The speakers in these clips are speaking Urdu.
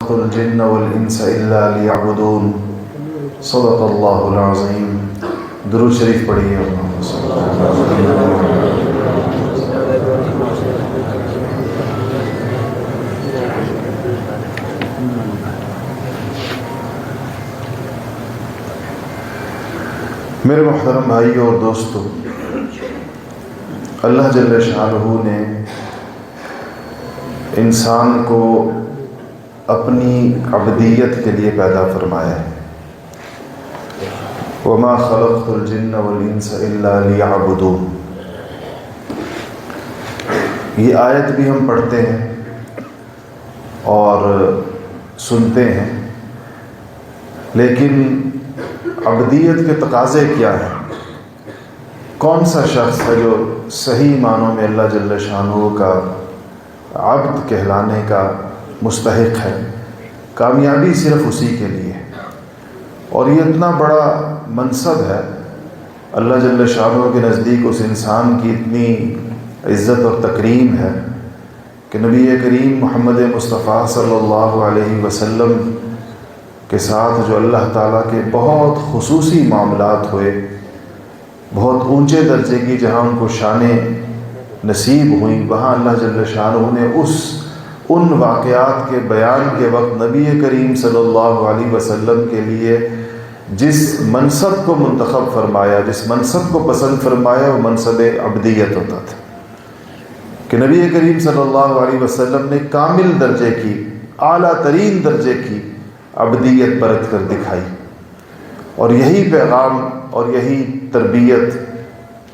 خلقت الجن والانس الا لیعبدون صدق اللہ العظیم۔ درود شریف پڑھیے۔ میرے محترم بھائیوں اور دوستوں، اللہ جل شانہ نے انسان کو اپنی عبدیت کے لیے پیدا فرمایا ہے۔ وما خلقت الجن والانس الا لیعبدون۔ یہ آیت بھی ہم پڑھتے ہیں اور سنتے ہیں، لیکن عبدیت کے تقاضے کیا ہیں؟ کون سا شخص ہے جو صحیح معنوں میں اللہ جل شانہ کا عبد کہلانے کا مستحق ہے؟ کامیابی صرف اسی کے لیے ہے، اور یہ اتنا بڑا منصب ہے اللہ جل شانہ کے نزدیک، اس انسان کی اتنی عزت اور تکریم ہے کہ نبی کریم محمد مصطفیٰ صلی اللہ علیہ وسلم کے ساتھ جو اللہ تعالیٰ کے بہت خصوصی معاملات ہوئے، بہت اونچے درجے کی جہاں ان کو شانیں نصیب ہوئیں، وہاں اللہ جل شانہ نے ان واقعات کے بیان کے وقت نبی کریم صلی اللہ علیہ وسلم کے لیے جس منصب کو منتخب فرمایا، جس منصب کو پسند فرمایا، وہ منصب عبدیت ہوتا تھا کہ نبی کریم صلی اللہ علیہ وسلم نے کامل درجے کی، اعلیٰ ترین درجے کی عبدیت برت کر دکھائی، اور یہی پیغام اور یہی تربیت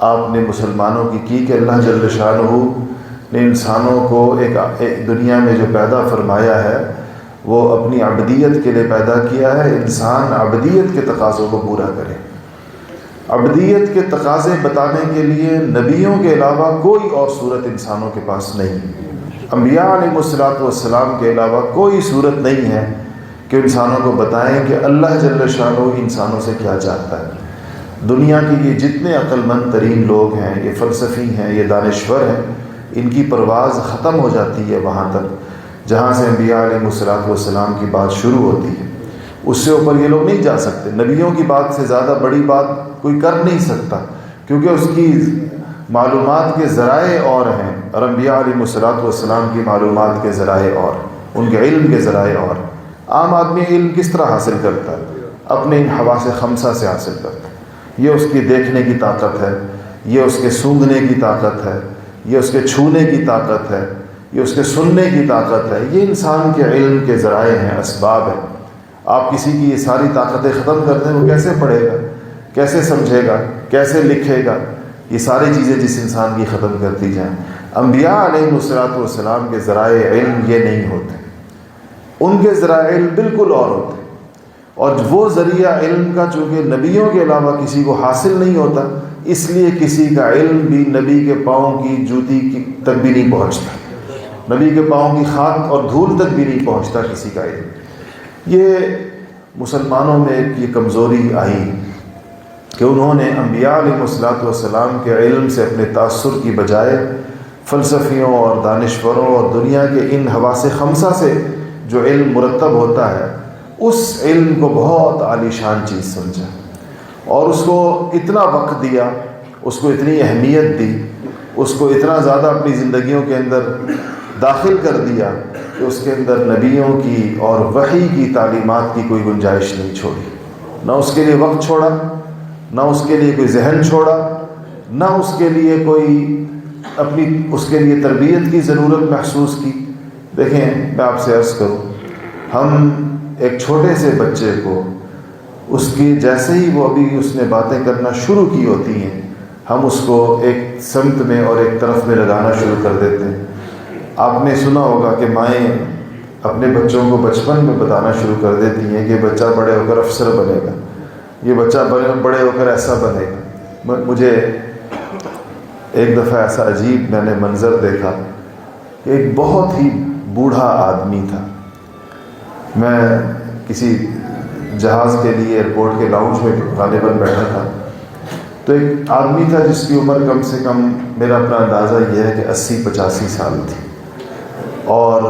آپ نے مسلمانوں کی کہ اللہ جل شانہ نے انسانوں کو ایک دنیا میں جو پیدا فرمایا ہے وہ اپنی عبدیت کے لیے پیدا کیا ہے۔ انسان عبدیت کے تقاضوں کو پورا کرے۔ عبدیت کے تقاضے بتانے کے لیے نبیوں کے علاوہ کوئی اور صورت انسانوں کے پاس نہیں، انبیاء علیہ السلام کے علاوہ کوئی صورت نہیں ہے کہ انسانوں کو بتائیں کہ اللہ جل شانہ انسانوں سے کیا چاہتا ہے۔ دنیا کے یہ جتنے عقل مند ترین لوگ ہیں، یہ فلسفی ہیں، یہ دانشور ہیں، ان کی پرواز ختم ہو جاتی ہے وہاں تک جہاں سے انبیاء علیہ السلام کی بات شروع ہوتی ہے، اس سے اوپر یہ لوگ نہیں جا سکتے۔ نبیوں کی بات سے زیادہ بڑی بات کوئی کر نہیں سکتا، کیونکہ اس کی معلومات کے ذرائع اور ہیں، اور انبیاء علیہ السلام کی معلومات کے ذرائع اور، ان کے علم کے ذرائع اور۔ عام آدمی علم کس طرح حاصل کرتا ہے؟ اپنے ان حواس خمسہ سے حاصل کرتا ہے۔ یہ اس کی دیکھنے کی طاقت ہے، یہ اس کے سونگھنے کی طاقت ہے، یہ اس کے چھونے کی طاقت ہے، یہ اس کے سننے کی طاقت ہے۔ یہ انسان کے علم کے ذرائع ہیں، اسباب ہیں۔ آپ کسی کی یہ ساری طاقتیں ختم کر دیں، وہ کیسے پڑھے گا، کیسے سمجھے گا، کیسے لکھے گا؟ یہ ساری چیزیں جس انسان کی ختم کر دی جائیں۔ انبیاء علیہ السلام کے ذرائع علم یہ نہیں ہوتے، ان کے ذرائع علم بالکل اور ہوتے، اور وہ ذریعہ علم کا چونکہ نبیوں کے علاوہ کسی کو حاصل نہیں ہوتا، اس لیے کسی کا علم بھی نبی کے پاؤں کی جوتی تک بھی نہیں پہنچتا، نبی کے پاؤں کی خاک اور دھول تک بھی نہیں پہنچتا کسی کا علم۔ یہ مسلمانوں میں ایک یہ کمزوری آئی کہ انہوں نے انبیاء علیہ السلام کے علم سے اپنے تاثر کی بجائے فلسفیوں اور دانشوروں اور دنیا کے ان حواس خمسہ سے جو علم مرتب ہوتا ہے، اس علم کو بہت عالی شان چیز سمجھا، اور اس کو اتنا وقت دیا، اس کو اتنی اہمیت دی، اس کو اتنا زیادہ اپنی زندگیوں کے اندر داخل کر دیا کہ اس کے اندر نبیوں کی اور وحی کی تعلیمات کی کوئی گنجائش نہیں چھوڑی، نہ اس کے لیے وقت چھوڑا، نہ اس کے لیے کوئی ذہن چھوڑا، نہ اس کے لیے کوئی اپنی اس کے لیے تربیت کی ضرورت محسوس کی۔ دیکھیں، میں آپ سے عرض کروں، ہم ایک چھوٹے سے بچے کو اس کی جیسے ہی وہ ابھی اس نے باتیں کرنا شروع کی ہوتی ہیں، ہم اس کو ایک سمت میں اور ایک طرف میں لگانا شروع کر دیتے ہیں۔ آپ نے سنا ہوگا کہ مائیں اپنے بچوں کو بچپن میں بتانا شروع کر دیتی ہیں کہ بچہ بڑے ہو کر افسر بنے گا، یہ بچہ بڑے ہو کر ایسا بنے گا۔ مجھے ایک دفعہ ایسا عجیب میں نے منظر دیکھا کہ ایک بہت ہی بوڑھا آدمی تھا، میں کسی جہاز کے لیے ایئرپورٹ کے لاؤنج میں غالباً بیٹھا تھا، تو ایک آدمی تھا جس کی عمر کم سے کم میرا اپنا اندازہ یہ ہے کہ 80-85 سال تھی، اور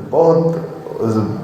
بہت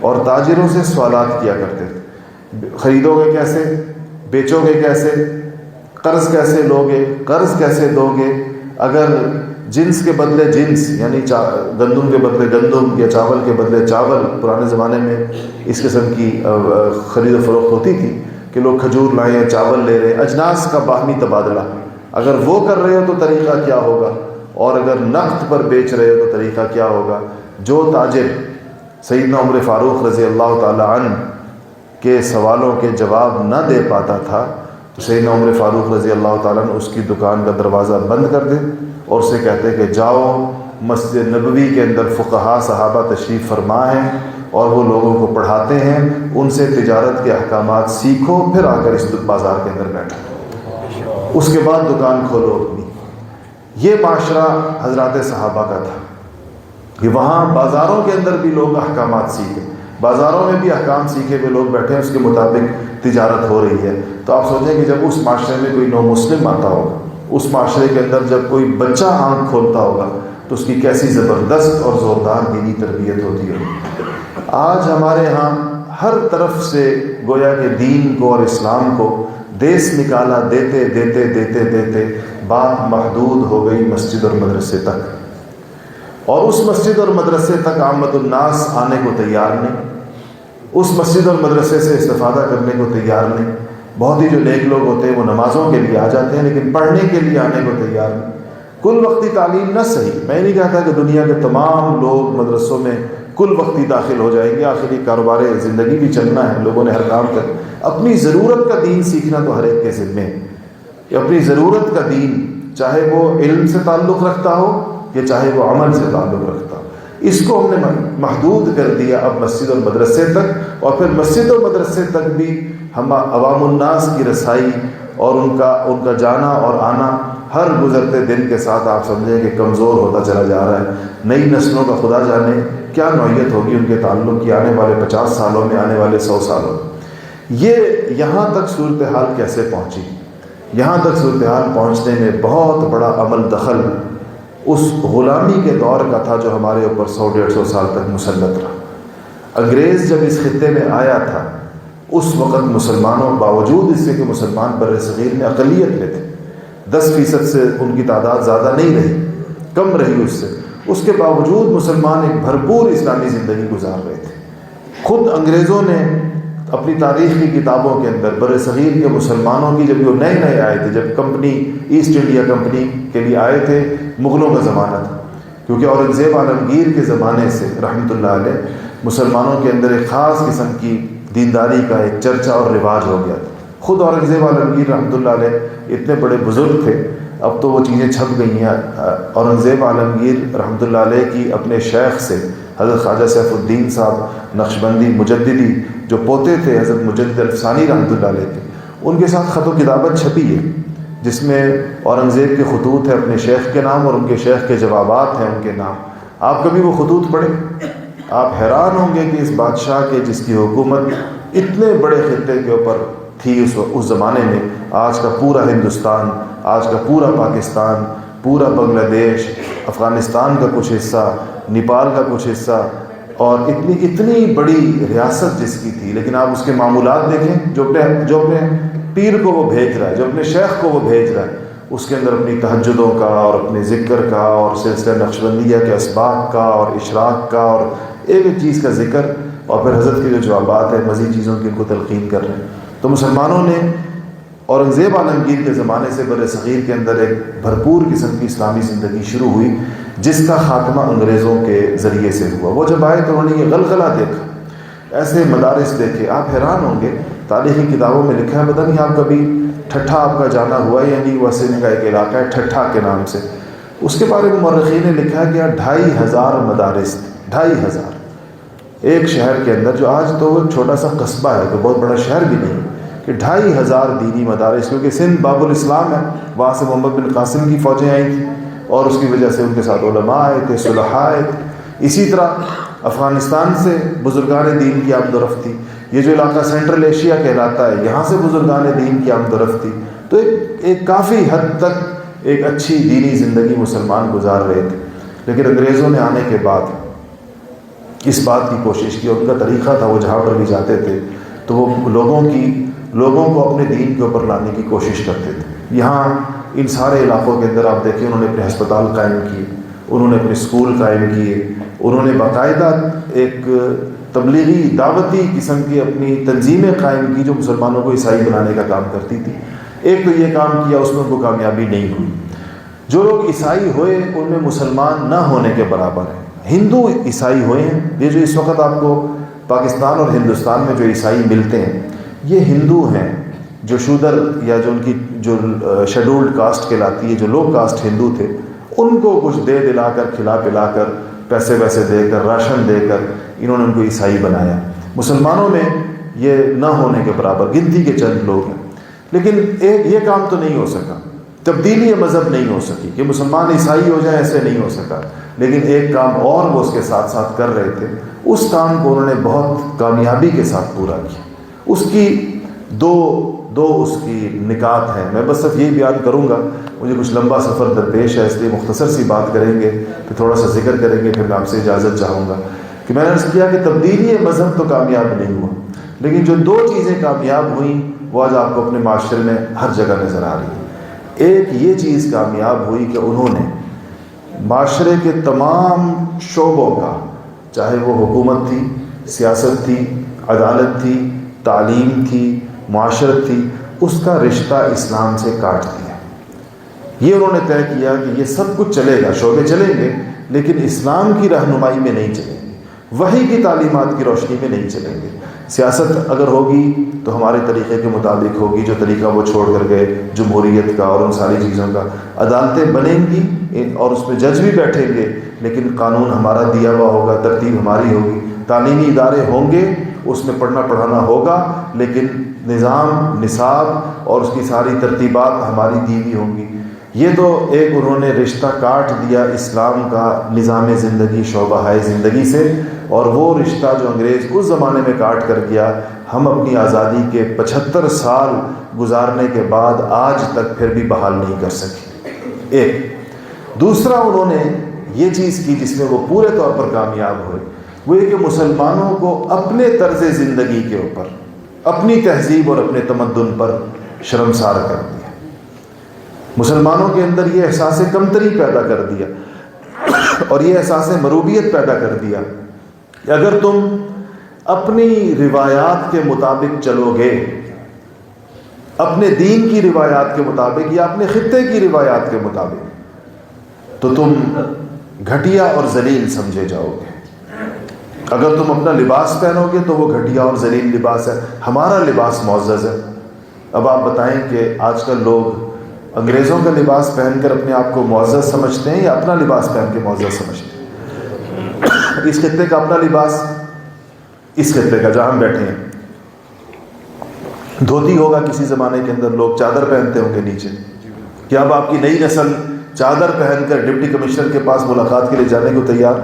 اور تاجروں سے سوالات کیا کرتے تھے، خریدو گے کیسے، بیچو گے کیسے، قرض کیسے لوگے، قرض کیسے دو گے، اگر جنس کے بدلے جنس یعنی گندم کے بدلے گندم یا چاول کے بدلے چاول، پرانے زمانے میں اس قسم کی خرید و فروخت ہوتی تھی کہ لوگ کھجور لائے ہیں، چاول لے رہے ہیں، اجناس کا باہمی تبادلہ، اگر وہ کر رہے ہو تو طریقہ کیا ہوگا، اور اگر نقد پر بیچ رہے ہو تو طریقہ کیا ہوگا۔ جو تاجر سیدنا عمر فاروق رضی اللہ تعالی عنہ کے سوالوں کے جواب نہ دے پاتا تھا تو سیدنا عمر فاروق رضی اللہ تعالیٰ عنہ اس کی دکان کا دروازہ بند کر دے اور اسے کہتے کہ جاؤ مسجد نبوی کے اندر فقہا صحابہ تشریف فرما ہیں اور وہ لوگوں کو پڑھاتے ہیں، ان سے تجارت کے احکامات سیکھو، پھر آ کر اس بازار کے اندر بیٹھو، اس کے بعد دکان کھولو اپنی۔ یہ معاشرہ حضرات صحابہ کا تھا کہ وہاں بازاروں کے اندر بھی لوگ احکامات سیکھیں، بازاروں میں بھی احکام سیکھے ہوئے لوگ بیٹھے ہیں، اس کے مطابق تجارت ہو رہی ہے۔ تو آپ سوچیں کہ جب اس معاشرے میں کوئی نو مسلم آتا ہوگا، اس معاشرے کے اندر جب کوئی بچہ آنکھ کھولتا ہوگا تو اس کی کیسی زبردست اور زوردار دینی تربیت ہوتی ہے۔ آج ہمارے ہاں ہر طرف سے گویا کہ دین کو اور اسلام کو دیس نکالا دیتے دیتے دیتے دیتے بات محدود ہو گئی مسجد اور مدرسے تک، اور اس مسجد اور مدرسے تک عامت الناس آنے کو تیار نہیں، اس مسجد اور مدرسے سے استفادہ کرنے کو تیار نہیں۔ بہت ہی جو نیک لوگ ہوتے ہیں وہ نمازوں کے لیے آ جاتے ہیں لیکن پڑھنے کے لیے آنے کو تیار نہیں۔ کل وقتی تعلیم نہ صحیح، میں نہیں کہتا کہ دنیا کے تمام لوگ مدرسوں میں کل وقتی داخل ہو جائیں گے، آخر یہ کاروبار زندگی بھی چلنا ہے، لوگوں نے ہر کام کر اپنی ضرورت کا دین سیکھنا تو ہر ایک کے ذمے ہے کہ اپنی ضرورت کا دین، چاہے وہ علم سے تعلق رکھتا ہو یا چاہے وہ عمل سے تعلق رکھتا ہو، اس کو ہم نے محدود کر دیا اب مسجد اور مدرسے تک، اور پھر مسجد اور مدرسے تک بھی ہم عوام الناس کی رسائی اور ان کا جانا اور آنا ہر گزرتے دن کے ساتھ آپ سمجھیں کہ کمزور ہوتا چلا جا رہا ہے۔ نئی نسلوں کا خدا جانے کیا نوعیت ہوگی ان کے تعلق کی آنے والے 50 سالوں میں، آنے والے 100 سالوں میں۔ یہ یہاں تک صورتحال کیسے پہنچی؟ یہاں تک صورتحال پہنچنے میں بہت بڑا عمل دخل اس غلامی کے دور کا تھا جو ہمارے اوپر 100-150 سال تک مسلط رہا۔ انگریز جب اس خطے میں آیا تھا اس وقت مسلمانوں، باوجود اس سے کہ مسلمان بر صغیر میں اقلیت میں تھے، 10% سے ان کی تعداد زیادہ نہیں رہی، کم رہی اس سے، اس کے باوجود مسلمان ایک بھرپور اسلامی زندگی گزار رہے تھے۔ خود انگریزوں نے اپنی تاریخ کی کتابوں کے اندر بر صغیر کے مسلمانوں کی، جب وہ نئے آئے تھے، جب کمپنی ایسٹ انڈیا کمپنی کے لیے آئے تھے، مغلوں کا زمانہ تھا، کیونکہ اورنگزیب عالمگیر کے زمانے سے رحمۃ اللہ علیہ مسلمانوں کے اندر ایک خاص قسم کی دینداری کا ایک چرچا اور رواج ہو گیا تھا۔ خود اورنگزیب عالمگیر رحمۃ اللہ علیہ اتنے بڑے بزرگ تھے، اب تو وہ چیزیں چھپ گئی ہیں۔ اورنگزیب عالمگیر رحمۃ اللہ علیہ کی اپنے شیخ سے حضرت خواجہ سیف الدین صاحب نقشبندی مجددی جو پوتے تھے حضرت مجدد الفسانی رحمۃ اللہ علیہ کے، ان کے ساتھ خط و کتابت چھپی ہے جس میں اورنگزیب کے خطوط ہیں اپنے شیخ کے نام اور ان کے شیخ کے جوابات ہیں ان کے نام۔ آپ کبھی وہ خطوط پڑھیں، آپ حیران ہوں گے کہ اس بادشاہ کے جس کی حکومت اتنے بڑے خطے کے اوپر تھی اس زمانے میں، آج کا پورا ہندوستان، آج کا پورا پاکستان، پورا بنگلہ دیش، افغانستان کا کچھ حصہ، نیپال کا کچھ حصہ، اور اتنی بڑی ریاست جس کی تھی، لیکن آپ اس کے معمولات دیکھیں، جو اپنے پیر کو وہ بھیج رہا ہے، جو اپنے شیخ کو وہ بھیج رہا ہے، اس کے اندر اپنی تہجدوں کا اور اپنے ذکر کا اور سلسلہ نقشبندیہ کے اسباق کا اور اشراق کا اور ایک ایک چیز کا ذکر، اور پھر حضرت کے جو جوابات ہیں مزید چیزوں کی ان کو تلقین کر رہے ہیں۔ تو مسلمانوں نے اورنگزیب عالمگیر کے زمانے سے بر صغیر کے اندر ایک بھرپور قسم کی اسلامی زندگی شروع ہوئی جس کا خاتمہ انگریزوں کے ذریعے سے ہوا۔ وہ جب آئے تو انہوں نے یہ غلغلہ دیکھا، ایسے مدارس دیکھے، آپ حیران ہوں گے، تاریخی کتابوں میں لکھا ہے، پتہ نہیں آپ کبھی ٹھٹھا آپ کا جانا ہوا ہے یا نہیں، وہ سندھ کا ایک علاقہ ہے ٹھٹھا کے نام سے، اس کے بارے میں مورخین نے لکھا ہے کہ یہاں 2500 مدارس تھے، 2500 ایک شہر کے اندر، جو آج تو چھوٹا سا قصبہ ہے، تو بہت بڑا شہر بھی نہیں، کہ 2500 دینی مدارس، کیونکہ سندھ باب الاسلام ہے، وہاں سے محمد بن قاسم کی فوجیں آئی تھیں اور اس کی وجہ سے ان کے ساتھ علماء آئے تھے، صلحاء آئے تھے۔ اسی طرح افغانستان سے بزرگان دین کی آمد و رفت تھی، یہ جو علاقہ سینٹرل ایشیا کہلاتا ہے، یہاں سے بزرگان دین کی آمد و رفت تھی، تو ایک کافی حد تک ایک اچھی دینی زندگی مسلمان گزار رہے تھے۔ لیکن انگریزوں نے آنے کے بعد اس بات کی کوشش کی. ان کا طریقہ تھا وہ جہاں پر بھی جاتے تھے تو وہ لوگوں کو اپنے دین کے اوپر لانے کی کوشش کرتے تھے. یہاں ان سارے علاقوں کے اندر آپ دیکھیں انہوں نے اپنے ہسپتال قائم کیے, انہوں نے اپنے اسکول قائم کیے, انہوں نے باقاعدہ ایک تبلیغی دعوتی قسم کی اپنی تنظیمیں قائم کی جو مسلمانوں کو عیسائی بنانے کا کام کرتی تھی. ایک تو یہ کام کیا, اس میں ان کو کامیابی نہیں ہوئی. جو لوگ عیسائی ہوئے ان میں مسلمان نہ ہونے کے برابر ہیں. ہندو عیسائی ہوئے ہیں, یہ جو اس وقت آپ کو پاکستان اور ہندوستان میں جو عیسائی ملتے ہیں یہ ہندو ہیں جو شودر یا جو ان کی جو شیڈولڈ کاسٹ کہلاتی ہے, جو لو کاسٹ ہندو تھے, ان کو کچھ دے دلا کر کھلا پلا کر پیسے ویسے دے کر راشن دے کر انہوں نے ان کو عیسائی بنایا. مسلمانوں میں یہ نہ ہونے کے برابر گنتی کے چند لوگ ہیں. لیکن یہ کام تو نہیں ہو سکا, تبدیلی مذہب نہیں ہو سکی کہ مسلمان عیسائی ہو جائیں, ایسے نہیں ہو سکا. لیکن ایک کام اور وہ اس کے ساتھ ساتھ کر رہے تھے, اس کام کو انہوں نے بہت کامیابی کے ساتھ پورا کیا. اس کی دو اس کی نکات ہیں. میں بس صرف یہی بیان کروں گا, مجھے کچھ لمبا سفر درپیش ہے اس لیے مختصر سی بات کریں گے, پھر تھوڑا سا ذکر کریں گے, پھر میں آپ سے اجازت چاہوں گا کہ میں نے عرض کیا کہ تبدیلی مذہب تو کامیاب نہیں ہوا, لیکن جو دو چیزیں کامیاب ہوئیں وہ آج آپ کو اپنے معاشرے میں ہر جگہ نظر آ رہی ہے. ایک یہ چیز کامیاب ہوئی کہ انہوں نے معاشرے کے تمام شعبوں کا, چاہے وہ حکومت تھی, سیاست تھی, عدالت تھی, تعلیم تھی, معاشرت تھی, اس کا رشتہ اسلام سے کاٹ دیا. یہ انہوں نے طے کیا کہ یہ سب کچھ چلے گا, شعبے چلیں گے, لیکن اسلام کی رہنمائی میں نہیں چلیں گے, وحی کی تعلیمات کی روشنی میں نہیں چلیں گے. سیاست اگر ہوگی تو ہمارے طریقے کے مطابق ہوگی, جو طریقہ وہ چھوڑ کر گئے جمہوریت کا اور ان ساری چیزوں کا. عدالتیں بنیں گی اور اس میں جج بھی بیٹھیں گے, لیکن قانون ہمارا دیا ہوا ہوگا, ترتیب ہماری ہوگی. تعلیمی ادارے ہوں گے, اس میں پڑھنا پڑھانا ہوگا, لیکن نظام, نصاب اور اس کی ساری ترتیبات ہماری دی ہوئی ہوں گی. یہ تو ایک انہوں نے رشتہ کاٹ دیا اسلام کا نظام زندگی, شعبہ ہے زندگی سے, اور وہ رشتہ جو انگریز اس زمانے میں کاٹ کر گیا, ہم اپنی آزادی کے 75 سال گزارنے کے بعد آج تک پھر بھی بحال نہیں کر سکے. ایک دوسرا انہوں نے یہ چیز کی جس میں وہ پورے طور پر کامیاب ہوئے, وہ یہ کہ مسلمانوں کو اپنے طرز زندگی کے اوپر, اپنی تہذیب اور اپنے تمدن پر شرمسار کر دیا. مسلمانوں کے اندر یہ احساس کمتری پیدا کر دیا اور یہ احساس مروبیت پیدا کر دیا کہ اگر تم اپنی روایات کے مطابق چلو گے, اپنے دین کی روایات کے مطابق یا اپنے خطے کی روایات کے مطابق, تو تم گھٹیا اور ذلیل سمجھے جاؤ گے. اگر تم اپنا لباس پہنو گے تو وہ گھٹیا اور ذلیل لباس ہے, ہمارا لباس معزز ہے. اب آپ بتائیں کہ آج کل لوگ انگریزوں کا لباس پہن کر اپنے آپ کو معزز سمجھتے ہیں یا اپنا لباس پہن کے معزز سمجھتے ہیں؟ اس خطے کا اپنا لباس, اس خطے کا جہاں ہم بیٹھے ہیں, دھوتی ہوگا کسی زمانے کے اندر, لوگ چادر پہنتے ہوں گے نیچے. کیا اب آپ کی نئی نسل چادر پہن کر ڈپٹی کمشنر کے پاس ملاقات کے لیے جانے کو تیار؟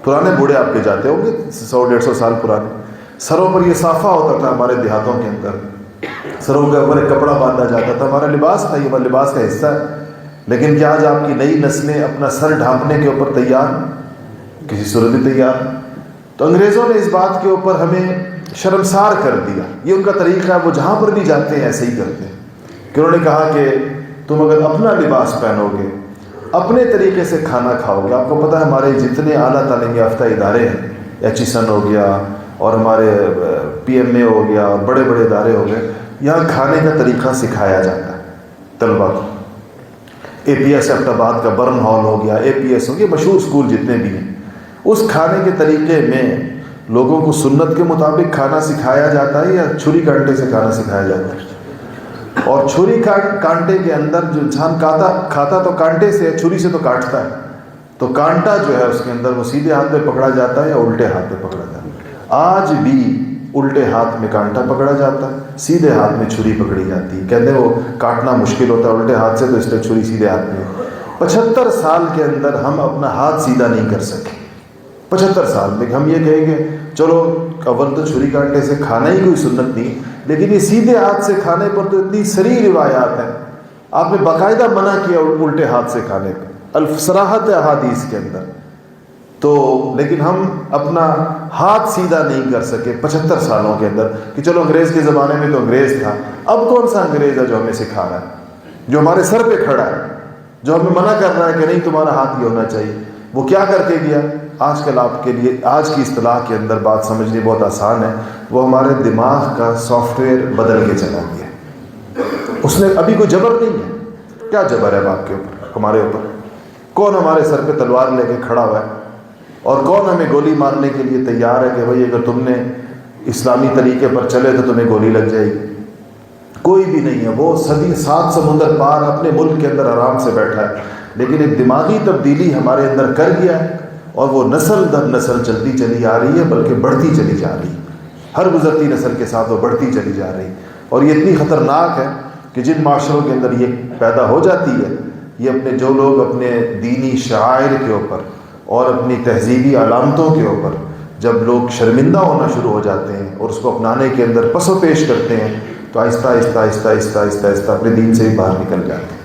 پرانے بوڑھے آپ کے جاتے ہوں گے 100-150 سال پرانے, سروں پر یہ صافہ ہوتا تھا ہمارے دیہاتوں کے اندر, سروں کے اوپر ایک کپڑا باندھا جاتا تھا, ہمارا لباس تھا, یہ ہمارے لباس کا حصہ ہے. لیکن کیا آج آپ کی نئی نسلیں اپنا سر ڈھانپنے کے اوپر تیار؟ کسی صورت میں تیار. تو انگریزوں نے اس بات کے اوپر ہمیں شرمسار کر دیا. یہ ان کا طریقہ ہے, وہ جہاں پر بھی جاتے ہیں ایسے ہی کرتے ہیں کہ انہوں نے کہا کہ تم اگر اپنا لباس پہنو گے, اپنے طریقے سے کھانا کھاؤ گے. آپ کو پتہ ہے ہمارے جتنے اعلیٰ تعلیم یافتہ ادارے ہیں, HSN ہو گیا اور ہمارے PMA ہو گیا اور بڑے بڑے ادارے ہو گئے, یہاں کھانے کا طریقہ سکھایا جاتا ہے طلبا کو. APS ایبٹ آباد کا برن ہال ہو گیا, APS ہو گیا, مشہور اسکول جتنے بھی ہیں, اس کھانے کے طریقے میں لوگوں کو سنت کے مطابق کھانا سکھایا جاتا ہے یا چھری کانٹے سے کھانا سکھایا جاتا ہے؟ اور چھری کانٹے کے اندر جو انسان کھاتا تو کانٹے سے, چھری سے تو کاٹتا ہے, تو کانٹا جو ہے اس کے اندر وہ سیدھے ہاتھ میں پکڑا جاتا ہے یا الٹے ہاتھ میں پکڑا جاتا ہے؟ آج بھی الٹے ہاتھ میں کانٹا پکڑا جاتا ہے, سیدھے ہاتھ میں چھری پکڑی جاتی ہے. کہتے ہیں وہ کاٹنا مشکل ہوتا ہے الٹے ہاتھ سے, تو اس لیے چھری سیدھے ہاتھ میں. 75 سال کے اندر ہم اپنا ہاتھ سیدھا نہیں کر سکے. 75 سال میں ہم یہ کہیں گے چلو اول تو چھری کانٹے سے کھانا ہی کوئی سنت نہیں, لیکن یہ سیدھے ہاتھ سے کھانے پر تو اتنی سری روایات ہیں. آپ نے باقاعدہ منع کیا الٹے ہاتھ سے کھانے کا, الفصراحت احادیث کے اندر. تو لیکن ہم اپنا ہاتھ سیدھا نہیں کر سکے 75 سالوں کے اندر کہ چلو انگریز کے زمانے میں تو انگریز تھا، اب کون سا انگریز ہے جو ہمیں سکھا رہا ہے، جو ہمارے سر پہ کھڑا ہے، جو ہمیں منع کر رہا ہے کہ نہیں تمہارا ہاتھ یہ ہونا چاہیے۔ وہ کیا کر کے گیا؟ آج کل آپ کے لیے آج کی اصطلاح کے اندر بات سمجھنی بہت آسان ہے، وہ ہمارے دماغ کا سافٹ ویئر بدل کے چلا گیا۔ اس نے ابھی کوئی جبر نہیں ہے، کیا جبر ہے آپ کے اوپر، ہمارے اوپر؟ کون ہمارے سر پہ تلوار لے کے کھڑا ہوا ہے اور کون ہمیں گولی مارنے کے لیے تیار ہے کہ بھئی اگر تم نے اسلامی طریقے پر چلے تو تمہیں گولی لگ جائے گی؟ کوئی بھی نہیں ہے۔ وہ صدی 7 سمندر پار اپنے ملک کے اندر آرام سے بیٹھا ہے، لیکن ایک دماغی تبدیلی ہمارے اندر کر گیا ہے، اور وہ نسل در نسل چلتی چلی آ رہی ہے، بلکہ بڑھتی چلی جا رہی ہے۔ ہر گزرتی نسل کے ساتھ وہ بڑھتی چلی جا رہی ہے، اور یہ اتنی خطرناک ہے کہ جن معاشروں کے اندر یہ پیدا ہو جاتی ہے، یہ اپنے جو لوگ اپنے دینی شعائر کے اوپر اور اپنی تہذیبی علامتوں کے اوپر جب لوگ شرمندہ ہونا شروع ہو جاتے ہیں اور اس کو اپنانے کے اندر پس و پیش کرتے ہیں، تو آہستہ آہستہ آہستہ آہستہ آہستہ آہستہ اپنے دین سے ہی باہر نکل جاتے ہیں۔